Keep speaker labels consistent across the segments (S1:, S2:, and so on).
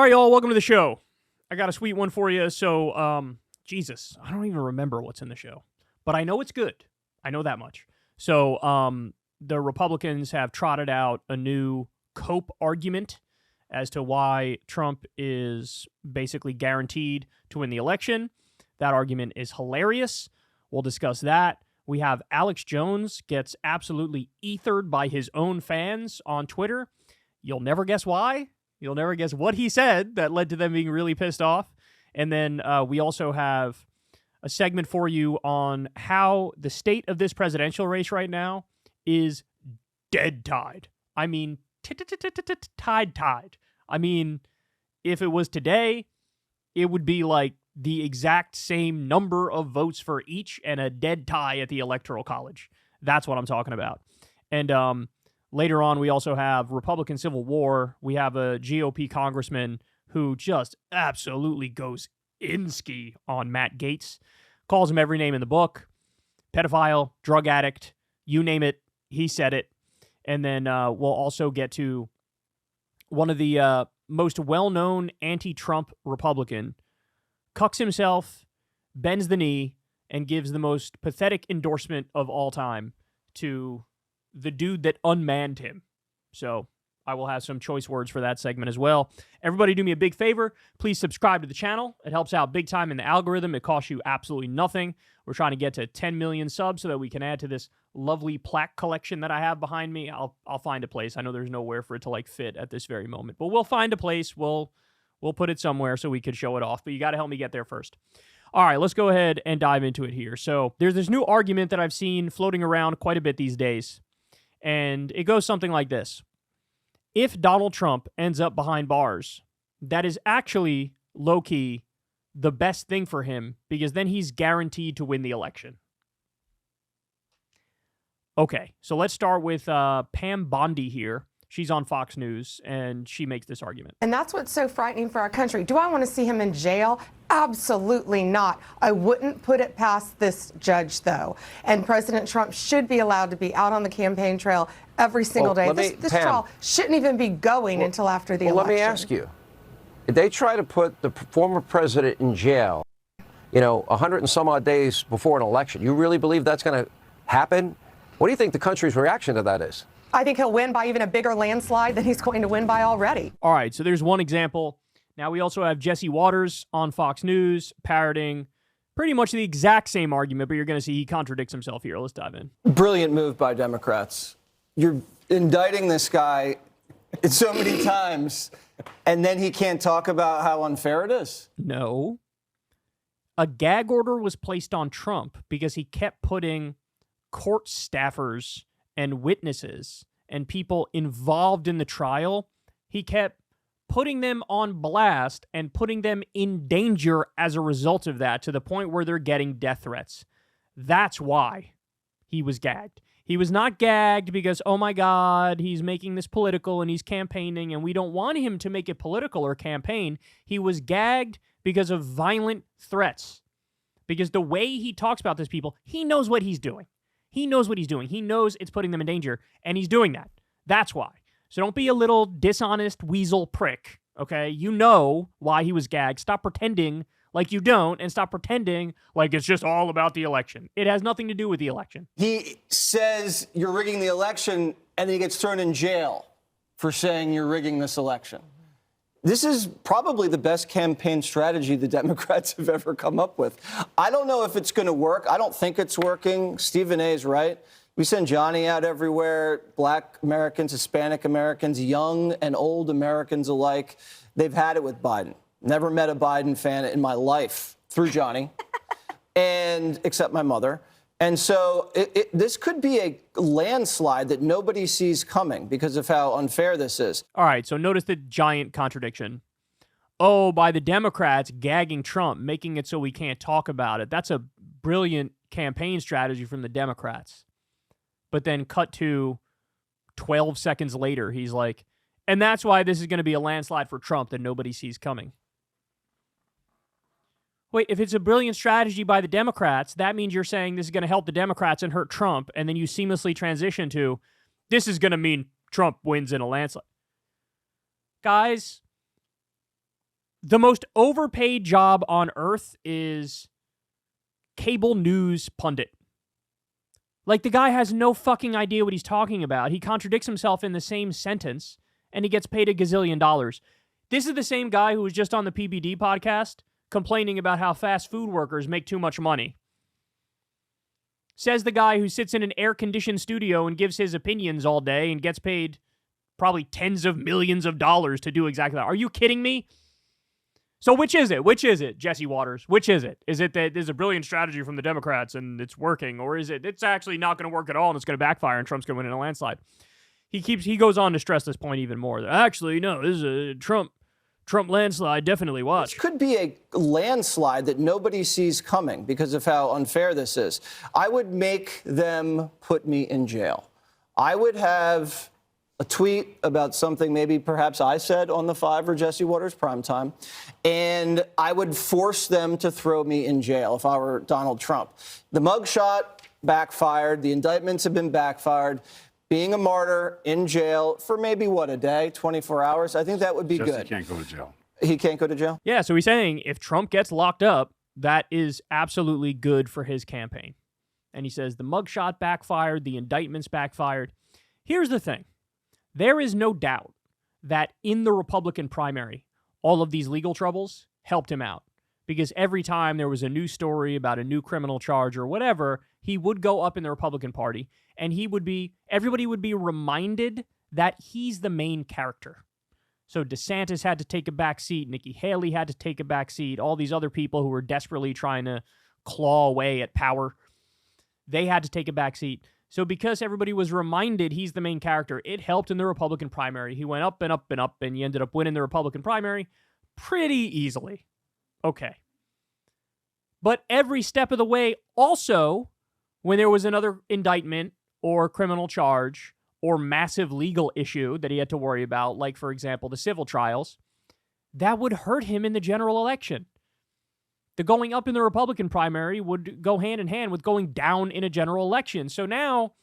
S1: right, y'all, welcome to the show. I got a sweet one for you. So, Jesus, I don't even remember what's in the show, but I know it's good. I know that much. So, the Republicans have trotted out a new cope argument as to why Trump is basically guaranteed to win the election. That argument is hilarious. We'll discuss that. We have Alex Jones gets absolutely ethered by his own fans on Twitter. You'll never guess why. You'll never guess what he said that led to them being really pissed off. And then we also have a segment for you on how the state of this presidential race right now is dead tied. I mean, tied. I mean, if it was today, it would be like the exact same number of votes for each and a dead tie at the Electoral College. That's what I'm talking about. And later on, we also have Republican Civil War. We have a GOP congressman who just absolutely goes inski on Matt Gaetz, calls him every name in the book, pedophile, drug addict, you name it, he said it. And then we'll also get to one of the most well-known anti-Trump Republican, cucks himself, bends the knee, and gives the most pathetic endorsement of all time to the dude that unmanned him. So I will have some choice words for that segment as well. Everybody do me a big favor. Please subscribe to the channel. It helps out big time in the algorithm. It costs you absolutely nothing. We're trying to get to 10 million subs so that we can add to this lovely plaque collection that I have behind me. I'll find a place. I know there's nowhere for it to like fit at this very moment, but we'll find a place. We'll put it somewhere so we could show it off, but you got to help me get there first. All right, let's go ahead and dive into it here. So there's this new argument that I've seen floating around quite a bit these days, and it goes something like this. If Donald Trump ends up behind bars, that is actually, low-key, the best thing for him because then he's guaranteed to win the election. Okay, so let's start with Pam Bondi here. She's on Fox News, and she makes this argument.
S2: And that's what's so frightening for our country. Do I want to see him in jail? Absolutely not. I wouldn't put it past this judge, though. And President Trump should be allowed to be out on the campaign trail every single day. This trial shouldn't even be going until after the election.
S3: Let me ask you. They try to put the former president in jail, 100 and some odd days before an election. You really believe that's going to happen? What do you think the country's reaction to that is?
S2: I think he'll win by even a bigger landslide than he's going to win by already.
S1: All right, so there's one example. Now we also have Jesse Waters on Fox News parroting pretty much the exact same argument, but you're going to see he contradicts himself here. Let's dive in.
S4: Brilliant move by Democrats. You're indicting this guy so many times, and then he can't talk about how unfair it is?
S1: No. A gag order was placed on Trump because he kept putting court staffers and witnesses and people involved in the trial, he kept putting them on blast and putting them in danger as a result of that to the point where they're getting death threats. That's why he was gagged. He was not gagged because, oh my God, he's making this political and he's campaigning and we don't want him to make it political or campaign. He was gagged because of violent threats. Because the way he talks about these people, he knows what he's doing. He knows what he's doing. He knows it's putting them in danger, and he's doing that. That's why. So don't be a little dishonest weasel prick, okay? You know why he was gagged. Stop pretending like you don't, and stop pretending like it's just all about the election. It has nothing to do with the election.
S4: He says you're rigging the election, and then he gets thrown in jail for saying you're rigging this election. This is probably the best campaign strategy the Democrats have ever come up with. I don't know if it's going to work. I don't think it's working. Stephen A. is right. We send Johnny out everywhere, Black Americans, Hispanic Americans, young and old Americans alike. They've had it with Biden. Never met a Biden fan in my life through Johnny, and except my mother. And so this could be a landslide that nobody sees coming because of how unfair this is.
S1: All right, so notice the giant contradiction. Oh, by the Democrats gagging Trump, making it so we can't talk about it. That's a brilliant campaign strategy from the Democrats. But then cut to 12 seconds later, he's like, and that's why this is going to be a landslide for Trump that nobody sees coming. Wait, if it's a brilliant strategy by the Democrats, that means you're saying this is going to help the Democrats and hurt Trump, and then you seamlessly transition to, this is going to mean Trump wins in a landslide. Guys, the most overpaid job on earth is cable news pundit. Like, the guy has no fucking idea what he's talking about. He contradicts himself in the same sentence, and he gets paid $1 gazillion. This is the same guy who was just on the PBD podcast complaining about how fast food workers make too much money. Says the guy who sits in an air-conditioned studio and gives his opinions all day and gets paid probably tens of millions of dollars to do exactly that. Are you kidding me? So which is it? Which is it, Jesse Waters? Which is it? Is it that there's a brilliant strategy from the Democrats and it's working? Or is it it's actually not going to work at all and it's going to backfire and Trump's going to win in a landslide? He goes on to stress this point even more. Actually, no, this is a Trump landslide, definitely watch.
S4: This could be a landslide that nobody sees coming because of how unfair this is. I would make them put me in jail. I would have a tweet about something maybe perhaps I said on the 5 or Jesse Waters primetime, and I would force them to throw me in jail if I were Donald Trump. The mugshot backfired. The indictments have been backfired. Being a martyr in jail for maybe, a day, 24 hours, I think that would be good.
S5: He can't go to jail.
S4: He can't go to jail?
S1: Yeah, so he's saying if Trump gets locked up, that is absolutely good for his campaign. And he says the mugshot backfired, the indictments backfired. Here's the thing. There is no doubt that in the Republican primary, all of these legal troubles helped him out. Because every time there was a new story about a new criminal charge or whatever, he would go up in the Republican Party and everybody would be reminded that he's the main character. So DeSantis had to take a back seat, Nikki Haley had to take a back seat, all these other people who were desperately trying to claw away at power, they had to take a back seat. So because everybody was reminded he's the main character, it helped in the Republican primary. He went up and up and up, and he ended up winning the Republican primary pretty easily. Okay. But every step of the way, also, when there was another indictment or criminal charge or massive legal issue that he had to worry about, like, for example, the civil trials, that would hurt him in the general election. The going up in the Republican primary would go hand in hand with going down in a general election. So now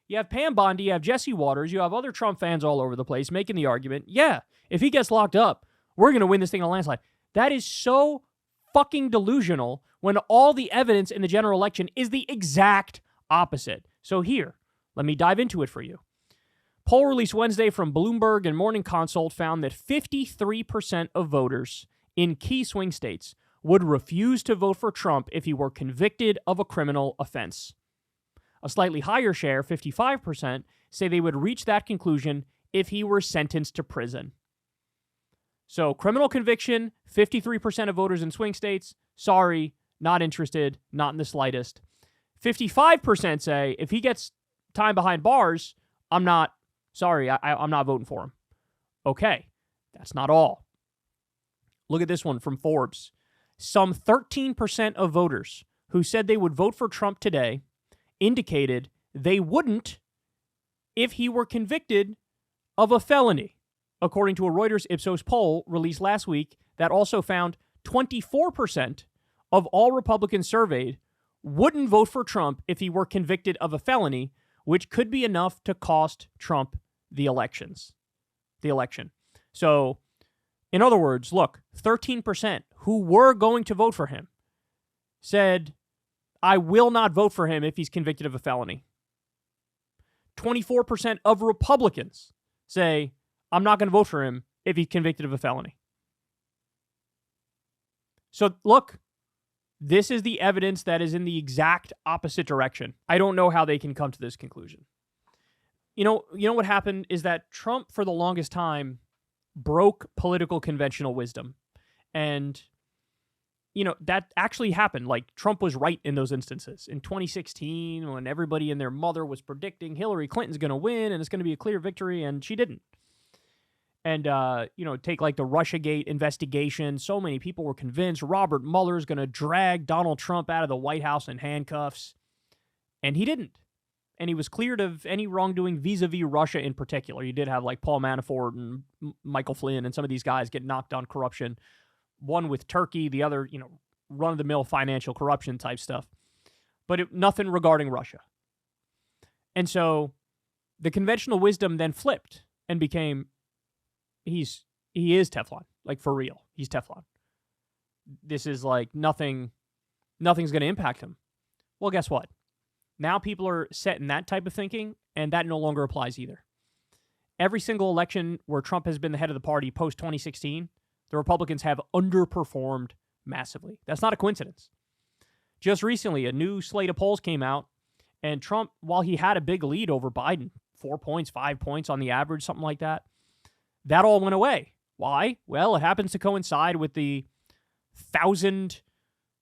S1: you have Pam Bondi, you have Jesse Waters, you have other Trump fans all over the place making the argument, yeah, if he gets locked up, we're going to win this thing in a landslide. That is so fucking delusional when all the evidence in the general election is the exact opposite. So here, let me dive into it for you. Poll released Wednesday from Bloomberg and Morning Consult found that 53% of voters in key swing states would refuse to vote for Trump if he were convicted of a criminal offense. A slightly higher share, 55%, say they would reach that conclusion if he were sentenced to prison. So criminal conviction, 53% of voters in swing states, sorry, not interested, not in the slightest. 55% say if he gets time behind bars, I'm not voting for him. Okay, that's not all. Look at this one from Forbes. Some 13% of voters who said they would vote for Trump today indicated they wouldn't if he were convicted of a felony, according to a Reuters Ipsos poll released last week that also found 24% of all Republicans surveyed wouldn't vote for Trump if he were convicted of a felony, which could be enough to cost Trump the election. So, in other words, look, 13% who were going to vote for him said, I will not vote for him if he's convicted of a felony. 24% of Republicans say, I'm not going to vote for him if he's convicted of a felony. So, look, this is the evidence that is in the exact opposite direction. I don't know how they can come to this conclusion. You know what happened is that Trump, for the longest time, broke political conventional wisdom. And, that actually happened. Like, Trump was right in those instances. In 2016, when everybody and their mother was predicting Hillary Clinton's going to win and it's going to be a clear victory, and she didn't. And, take like the Russiagate investigation. So many people were convinced Robert Mueller is going to drag Donald Trump out of the White House in handcuffs. And he didn't. And he was cleared of any wrongdoing vis-a-vis Russia in particular. You did have like Paul Manafort and Michael Flynn and some of these guys get knocked on corruption. One with Turkey, the other, run-of-the-mill financial corruption type stuff. But nothing regarding Russia. And so the conventional wisdom then flipped and became, he is Teflon, like for real. He's Teflon. This is like nothing's going to impact him. Well, guess what? Now people are set in that type of thinking, and that no longer applies either. Every single election where Trump has been the head of the party post-2016, the Republicans have underperformed massively. That's not a coincidence. Just recently, a new slate of polls came out, and Trump, while he had a big lead over Biden, 4 points, 5 points on the average, something like that, that all went away. Why? Well, it happens to coincide with the 1,000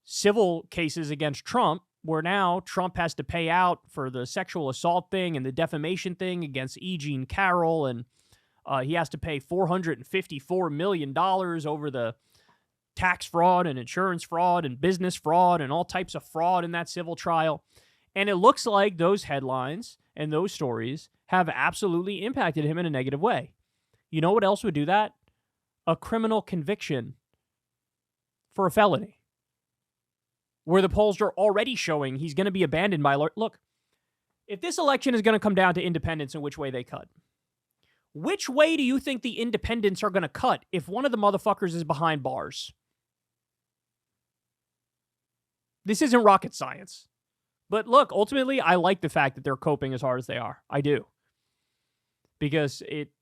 S1: civil cases against Trump, where now Trump has to pay out for the sexual assault thing and the defamation thing against E. Jean Carroll, and he has to pay $454 million over the tax fraud and insurance fraud and business fraud and all types of fraud in that civil trial. And it looks like those headlines and those stories have absolutely impacted him in a negative way. You know what else would do that? A criminal conviction for a felony, where the polls are already showing he's going to be abandoned by... Look, if this election is going to come down to independents and which way they cut, which way do you think the independents are going to cut if one of the motherfuckers is behind bars? This isn't rocket science. But look, ultimately, I like the fact that they're coping as hard as they are. I do. Because it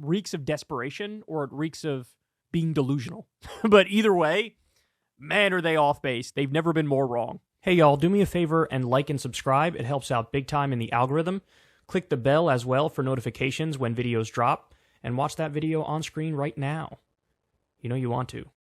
S1: reeks of desperation, or it reeks of being delusional. But either way, man, are they off base. They've never been more wrong. Hey, y'all, do me a favor and like and subscribe. It helps out big time in the algorithm. Click the bell as well for notifications when videos drop, and watch that video on screen right now. You know you want to.